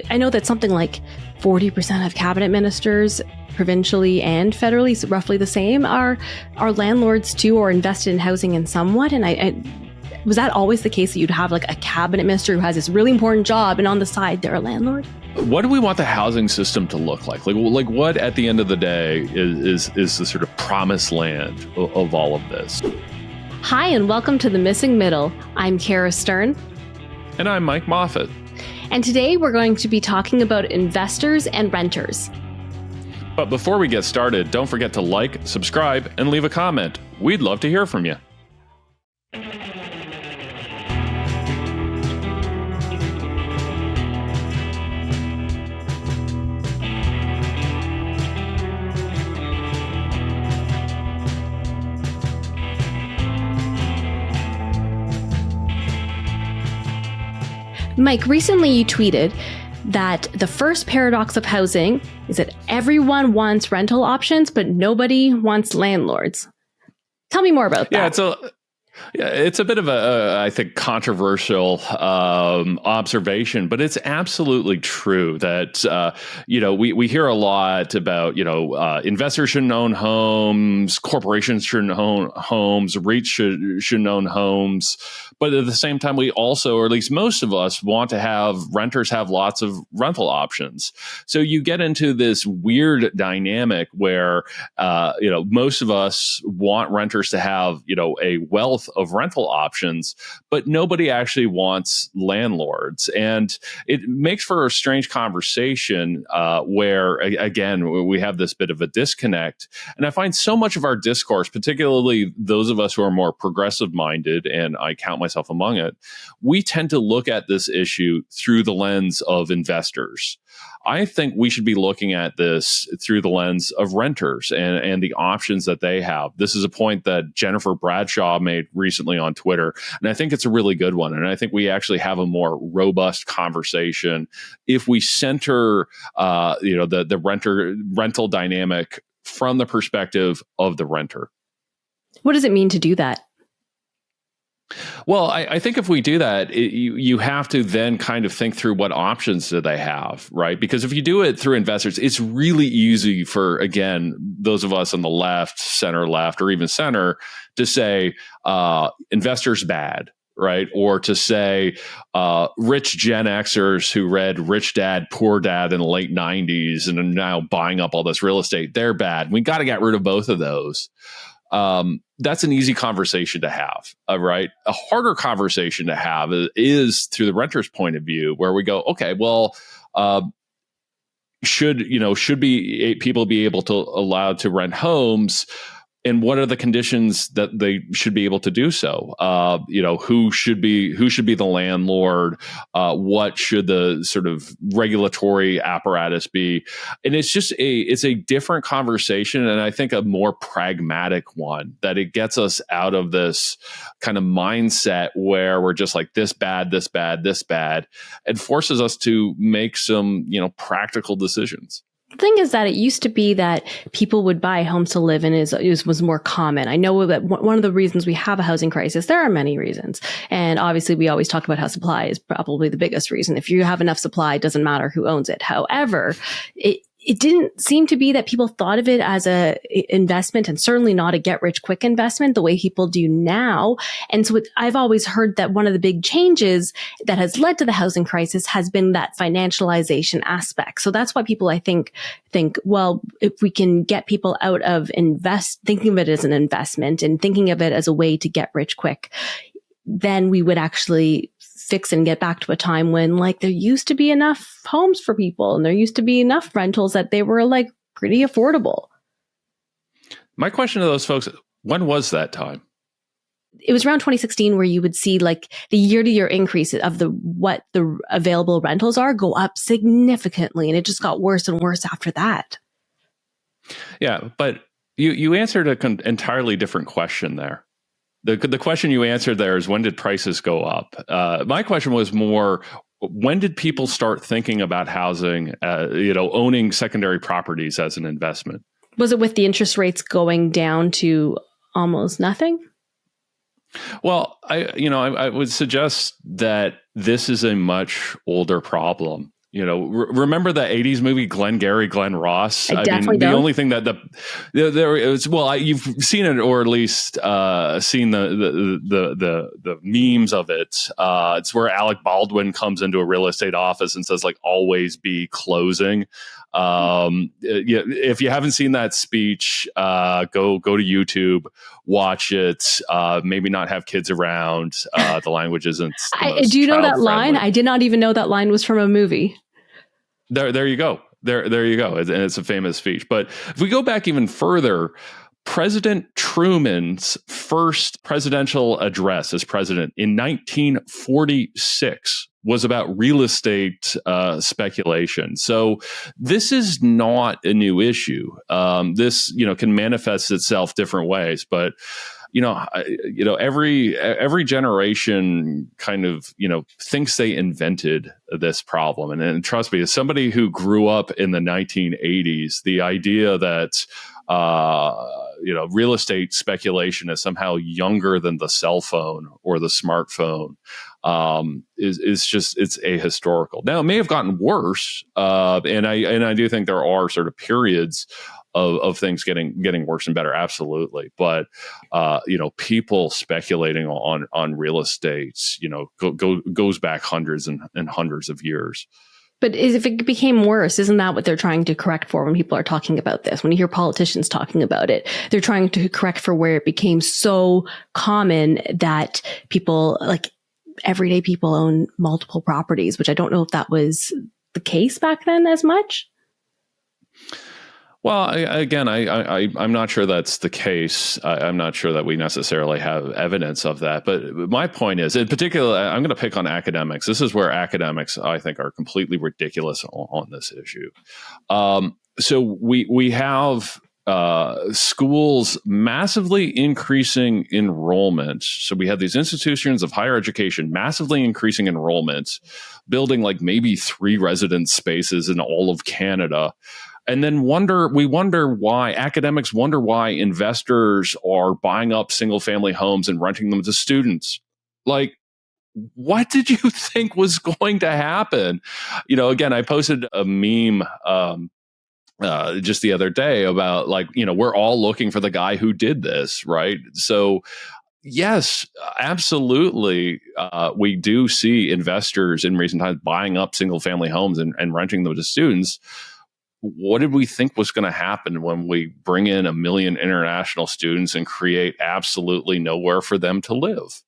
I know that something like 40% of cabinet ministers, provincially and federally, so roughly the same, are landlords too, or invested in housing in somewhat. And I was that always the case, that you'd have like a cabinet minister who has this really important job and on the side they're a landlord? What do we want the housing system to look like? Like what at the end of the day is the sort of promised land of all of this? Hi, and welcome to The Missing Middle. I'm Cara Stern. And I'm Mike Moffat. And today we're going to be talking about investors and renters. But before we get started, don't forget to like, subscribe, and leave a comment. We'd love to hear from you. Mike, recently you tweeted that the first paradox of housing is that everyone wants rental options, but nobody wants landlords. Tell me more about that. It's a bit of I think, controversial observation, but it's absolutely true that, we hear a lot about, investors shouldn't own homes, corporations shouldn't own homes, REITs shouldn't own homes. But at the same time, we also, or at least most of us, want to have renters have lots of rental options. So you get into this weird dynamic where, most of us want renters to have, a wealth of rental options, but nobody actually wants landlords. And it makes for a strange conversation where, again, we have this bit of a disconnect. And I find so much of our discourse, particularly those of us who are more progressive minded, and I count myself among it, we tend to look at this issue through the lens of investors. I think we should be looking at this through the lens of renters and the options that they have. This is a point that Jennifer Bradshaw made recently on Twitter, and I think it's a really good one. And I think we actually have a more robust conversation if we center, the rental dynamic from the perspective of the renter. What does it mean to do that? Well, I think if we do that, you have to then kind of think through what options do they have, right? Because if you do it through investors, it's really easy for, again, those of us on the left, or even center, to say investors bad, right? Or to say rich Gen Xers who read Rich Dad, Poor Dad in the late 90s and are now buying up all this real estate, they're bad. We got to get rid of both of those. That's an easy conversation to have, right? A harder conversation to have is through the renter's point of view, where we go, okay, well, should people be able to allowed to rent homes? And what are the conditions that they should be able to do so? Who should be the landlord? What should the sort of regulatory apparatus be? And it's a different conversation, and I think a more pragmatic one, that it gets us out of this kind of mindset where we're just like this bad, this bad, this bad, and forces us to make some practical decisions. The thing is that it used to be that people would buy homes to live in was more common. I know that one of the reasons we have a housing crisis, there are many reasons. And obviously we always talk about how supply is probably the biggest reason. If you have enough supply, it doesn't matter who owns it. However, it didn't seem to be that people thought of it as a investment, and certainly not a get rich quick investment the way people do now. And so I've always heard that one of the big changes that has led to the housing crisis has been that financialization aspect. So that's why people, I think, well, if we can get people out of thinking of it as an investment and thinking of it as a way to get rich quick, then we would actually fix and get back to a time when there used to be enough homes for people and there used to be enough rentals that they were pretty affordable. My question to those folks, when was that time? It was around 2016 where you would see the year-to-year increase of what the available rentals are go up significantly. And it just got worse and worse after that. Yeah, but you answered an entirely different question there. The question you answered there is, when did prices go up? My question was more, when did people start thinking about housing, owning secondary properties as an investment? Was it with the interest rates going down to almost nothing? Well, I would suggest that this is a much older problem. Remember the '80s movie Glengarry Glen Ross? I definitely the don't. only thing that there is, you've seen it, or at least seen the memes of it. It's where Alec Baldwin comes into a real estate office and says, like, always be closing. If you haven't seen that speech, go to YouTube, watch it. Maybe not have kids around. The language isn't. Do you know that line? I did not even know that line was from a movie. There you go. There you go. And it's a famous speech. But if we go back even further, President Truman's first presidential address as president in 1946 was about real estate speculation. So this is not a new issue. This can manifest itself different ways, but every generation kind of thinks they invented this problem. And trust me, as somebody who grew up in the 1980s, the idea that real estate speculation is somehow younger than the cell phone or the smartphone is just, it's ahistorical. Now, it may have gotten worse, and I do think there are sort of periods of things getting worse and better, absolutely. But people speculating on real estate, goes back hundreds and hundreds of years. But if it became worse, isn't that what they're trying to correct for when people are talking about this? When you hear politicians talking about it, they're trying to correct for where it became so common that people, like everyday people, own multiple properties, which I don't know if that was the case back then as much. Well, I'm not sure that's the case. I'm not sure that we necessarily have evidence of that. But my point is, in particular, I'm going to pick on academics. This is where academics, I think, are completely ridiculous on this issue. So we have schools massively increasing enrollment. So we have these institutions of higher education massively increasing enrollment, building like maybe 3 residence spaces in all of Canada. And then academics wonder why investors are buying up single family homes and renting them to students. Like, what did you think was going to happen? Again, I posted a meme just the other day about we're all looking for the guy who did this, right? So yes, absolutely. We do see investors in recent times buying up single family homes and renting them to students. What did we think was going to happen when we bring in 1 million international students and create absolutely nowhere for them to live?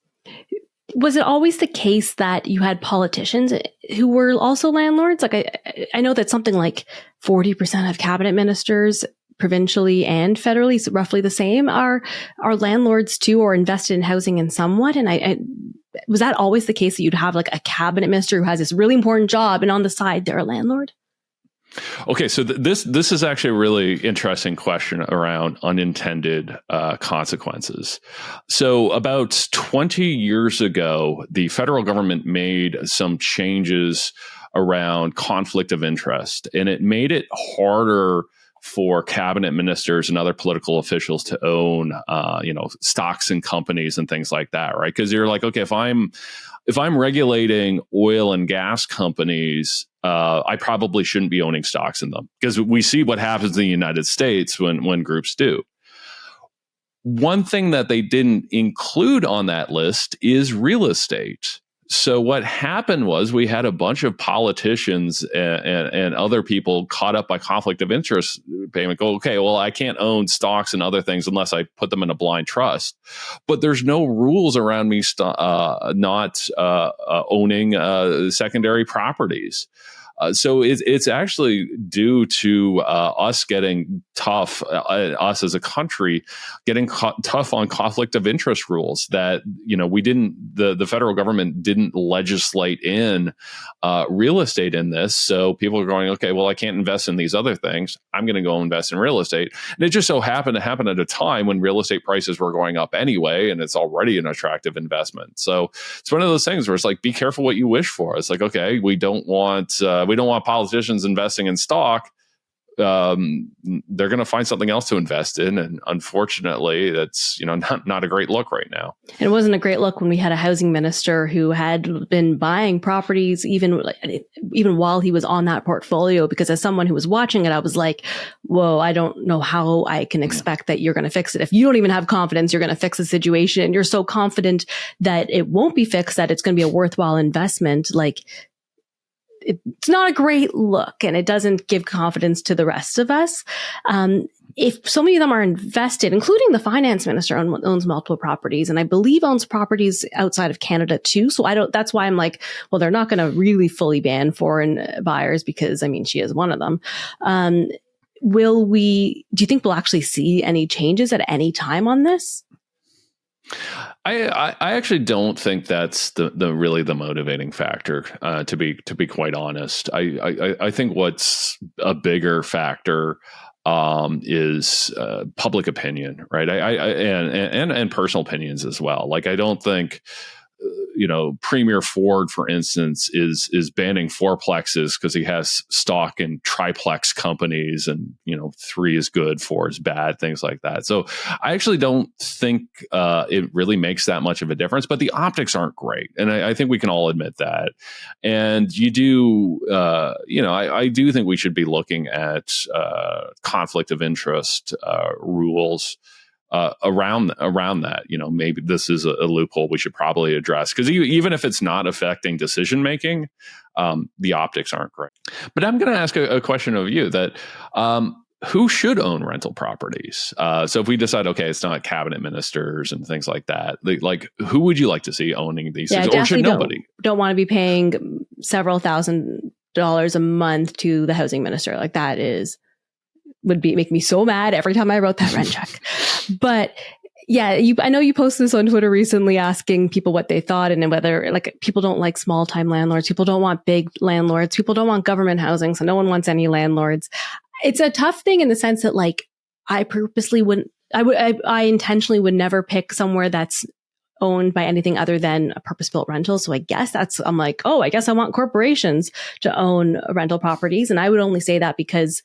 Was it always the case that you had politicians who were also landlords? Like I know that something like 40% of cabinet ministers, provincially and federally, so roughly the same, are landlords too, or invested in housing in somewhat. And I was that always the case that you'd have like a cabinet minister who has this really important job, and on the side they're a landlord? Okay, so this is actually a really interesting question around unintended consequences. So about 20 years ago, the federal government made some changes around conflict of interest, and it made it harder for cabinet ministers and other political officials to own, stocks in companies and things like that, right? Because you're like, okay, if I'm regulating oil and gas companies, I probably shouldn't be owning stocks in them, because we see what happens in the United States when groups do. One thing that they didn't include on that list is real estate. So what happened was we had a bunch of politicians and other people caught up by conflict of interest payment go, okay, well, I can't own stocks and other things unless I put them in a blind trust. But there's no rules around me not owning secondary properties. So it's actually due to us getting tough, us as a country getting tough on conflict of interest rules that, we didn't, the federal government didn't legislate in real estate in this. So people are going, okay, well, I can't invest in these other things. I'm going to go invest in real estate. And it just so happened to happen at a time when real estate prices were going up anyway, and it's already an attractive investment. So it's one of those things where it's like, be careful what you wish for. It's like, okay, we don't want politicians investing in stock, they're going to find something else to invest in. And unfortunately, that's, not a great look right now. It wasn't a great look when we had a housing minister who had been buying properties even while he was on that portfolio, because as someone who was watching it, I was like, whoa, I don't know how I can expect that you're going to fix it. If you don't even have confidence you're going to fix the situation, and you're so confident that it won't be fixed, that it's going to be a worthwhile investment, like, it's not a great look, and it doesn't give confidence to the rest of us. If so many of them are invested, including the finance minister owns multiple properties, and I believe owns properties outside of Canada too. So that's why I'm like, well, they're not going to really fully ban foreign buyers, because she is one of them. Do you think we'll actually see any changes at any time on this? I actually don't think that's the really the motivating factor. To be quite honest, I think what's a bigger factor is public opinion, right? And personal opinions as well. Like, I don't think Premier Ford, for instance, is banning fourplexes because he has stock in triplex companies, and 3 is good, 4 is bad, things like that. So I actually don't think it really makes that much of a difference. But the optics aren't great, and I think we can all admit that. And you do, I do think we should be looking at conflict of interest rules around that. Maybe this is a loophole we should probably address, because even if it's not affecting decision making, the optics aren't great. But I'm going to ask a question of you, that who should own rental properties? So if we decide, okay, it's not cabinet ministers and things like that, like who would you like to see owning these things, or should nobody? Don't want to be paying several $1,000s a month to the housing minister. Like, that would make me so mad every time I wrote that rent check. But yeah, I know you posted this on Twitter recently asking people what they thought, and whether, like, people don't like small time landlords. People don't want big landlords. People don't want government housing. So no one wants any landlords. It's a tough thing in the sense that, like, I intentionally would never pick somewhere that's owned by anything other than a purpose-built rental. So I guess I'm like, oh, I guess I want corporations to own rental properties. And I would only say that because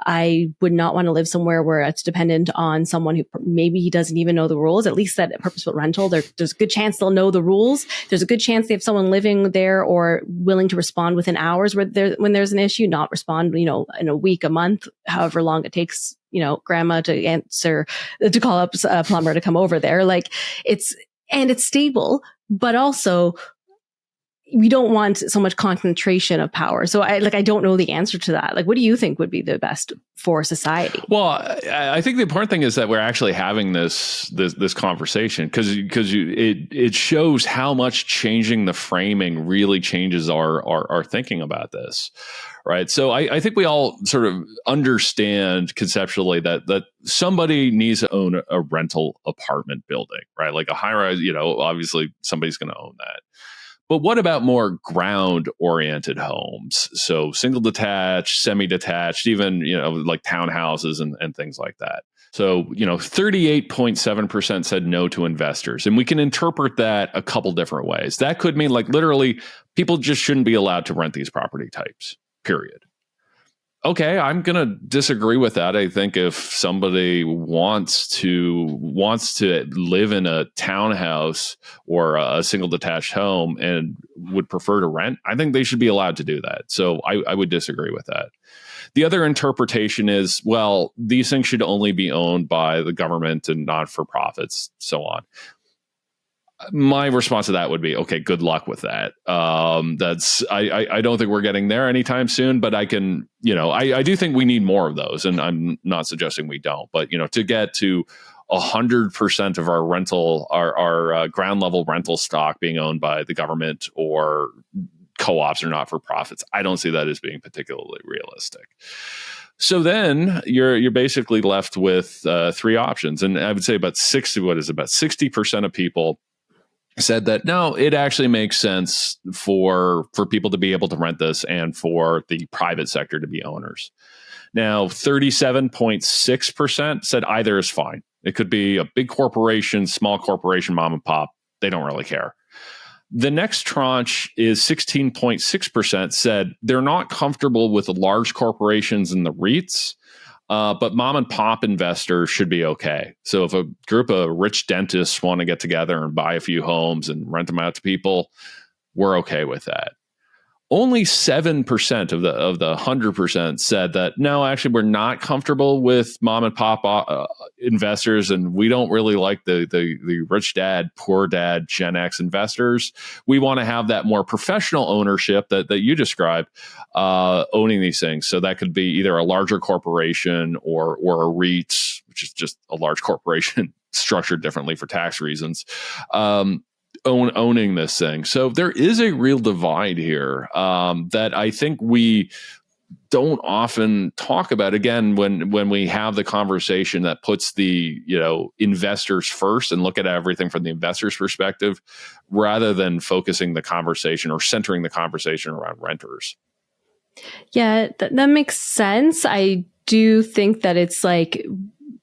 I would not want to live somewhere where it's dependent on someone who maybe he doesn't even know the rules. At least that purpose-built rental, there's a good chance they'll know the rules. There's a good chance they have someone living there or willing to respond within hours when there's an issue, not respond, in a week, a month, however long it takes, grandma to call up a plumber to come over there. Like, it's stable, but also we don't want so much concentration of power. So I don't know the answer to that. Like, what do you think would be the best for society? Well, I think the important thing is that we're actually having this conversation, because it shows how much changing the framing really changes our thinking about this. Right. So I think we all sort of understand conceptually that somebody needs to own a rental apartment building, right? Like a high rise, obviously somebody's going to own that. But what about more ground oriented homes? So single detached, semi detached, even, like townhouses and things like that. So, 38.7% said no to investors. And we can interpret that a couple different ways. That could mean, like, literally people just shouldn't be allowed to rent these property types. Period. Okay, I'm going to disagree with that. I think if somebody wants to live in a townhouse or a single detached home and would prefer to rent, I think they should be allowed to do that. So I would disagree with that. The other interpretation is, well, these things should only be owned by the government and not for profits, so on. My response to that would be, okay, good luck with that. I don't think we're getting there anytime soon, but I can, I do think we need more of those, and I'm not suggesting we don't, but to get to 100% of our ground level rental stock being owned by the government or co-ops or not for profits, I don't see that as being particularly realistic. So then you're basically left with 3 options, and I would say about 60% of people said that no, it actually makes sense for people to be able to rent this and for the private sector to be owners. Now, 37.6% said either is fine. It could be a big corporation, small corporation, mom and pop. They don't really care. The next tranche is 16.6% said they're not comfortable with the large corporations and the REITs, but mom and pop investors should be okay. So if a group of rich dentists want to get together and buy a few homes and rent them out to people, we're okay with that. Only 7% of the 100% said that, no, actually, we're not comfortable with mom and pop investors, and we don't really like the rich dad, poor dad, Gen X investors. We want to have that more professional ownership that you described, owning these things. So that could be either a larger corporation or a REIT, which is just a large corporation structured differently for tax reasons. Owning this thing. So there is a real divide here that I think we don't often talk about. Again, when we have the conversation that puts the investors first and look at everything from the investor's perspective, rather than focusing the conversation or centering the conversation around renters. Yeah, that makes sense. I do think that it's like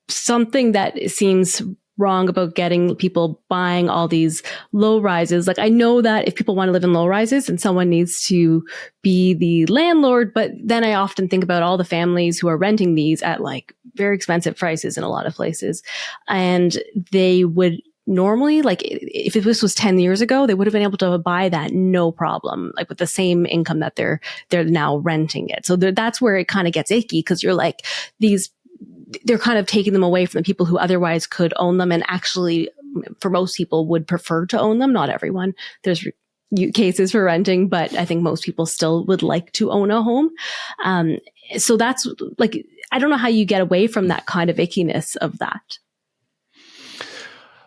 something that seems wrong about getting people buying all these low rises. Like, I know that if people want to live in low rises and someone needs to be the landlord, but then I often think about all the families who are renting these at like very expensive prices in a lot of places. And they would normally, like, if this was 10 years ago, they would have been able to buy that no problem, like with the same income that they're now renting it. So that's where it kind of gets icky, because you're like, they're kind of taking them away from the people who otherwise could own them, and actually, for most people, would prefer to own them. Not everyone. There's cases for renting, but I think most people still would like to own a home. So that's like, I don't know how you get away from that kind of ickiness of that.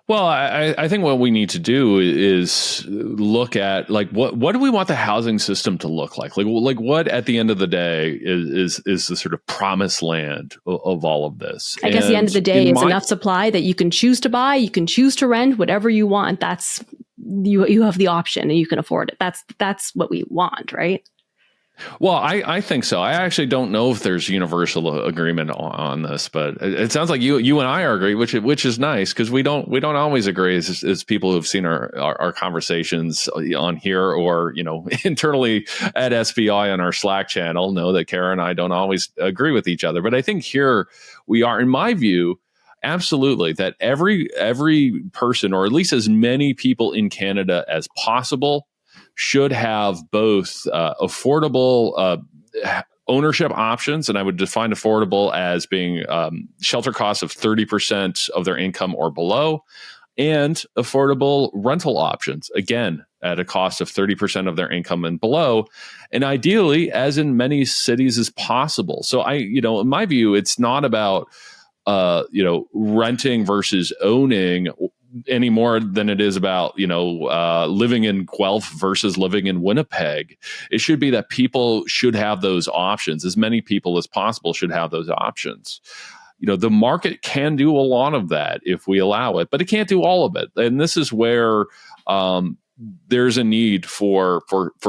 Well, I think what we need to do is look at, like, what do we want the housing system to look like? Like what at the end of the day is the sort of promised land of all of this? I guess the end of the day is enough supply that you can choose to buy, you can choose to rent, whatever you want. That's you have the option and you can afford it. That's what we want, right? Well, I think so. I actually don't know if there's universal agreement on this, but it sounds like you and I are agree, which is nice, because we don't always agree as people who've seen our conversations on here or internally at SBI on our Slack channel know that Cara and I don't always agree with each other. But I think here we are, in my view, absolutely, that every person, or at least as many people in Canada as possible, should have both affordable ownership options. And I would define affordable as being shelter costs of 30% of their income or below, and affordable rental options, again, at a cost of 30% of their income and below, and ideally as in many cities as possible. So in my view, it's not about renting versus owning any more than it is about, living in Guelph versus living in Winnipeg. It should be that people should have those options. As many people as possible should have those options. The market can do a lot of that if we allow it, but it can't do all of it. And this is where there's a need for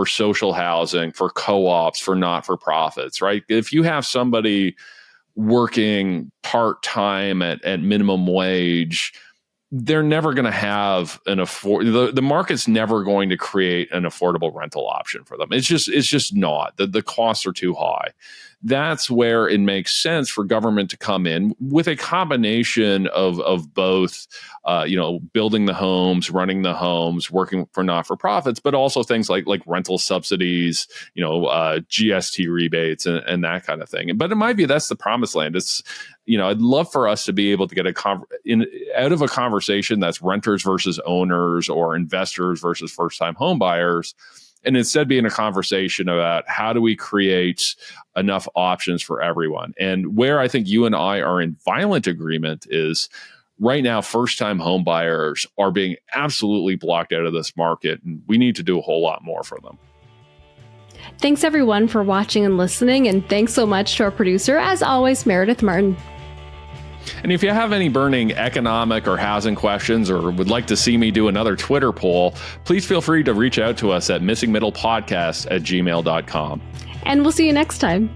social housing, for co-ops, for not-for-profits, right? If you have somebody working part-time at minimum wage, they're never going to have the market's never going to create an affordable rental option for them. It's just not. The costs are too high. That's where it makes sense for government to come in with a combination of both, building the homes, running the homes, working for not-for-profits, but also things like rental subsidies, GST rebates and that kind of thing. But in my view, that's the promised land. It's, I'd love for us to be able to get out of a conversation that's renters versus owners or investors versus first-time home buyers, and instead be in a conversation about how do we create enough options for everyone. And where I think you and I are in violent agreement is right now, first-time home buyers are being absolutely blocked out of this market, and we need to do a whole lot more for them. Thanks, everyone, for watching and listening, and thanks so much to our producer, as always, Meredith Martin. And if you have any burning economic or housing questions, or would like to see me do another Twitter poll, please feel free to reach out to us at missingmiddlepodcast@gmail.com. And we'll see you next time.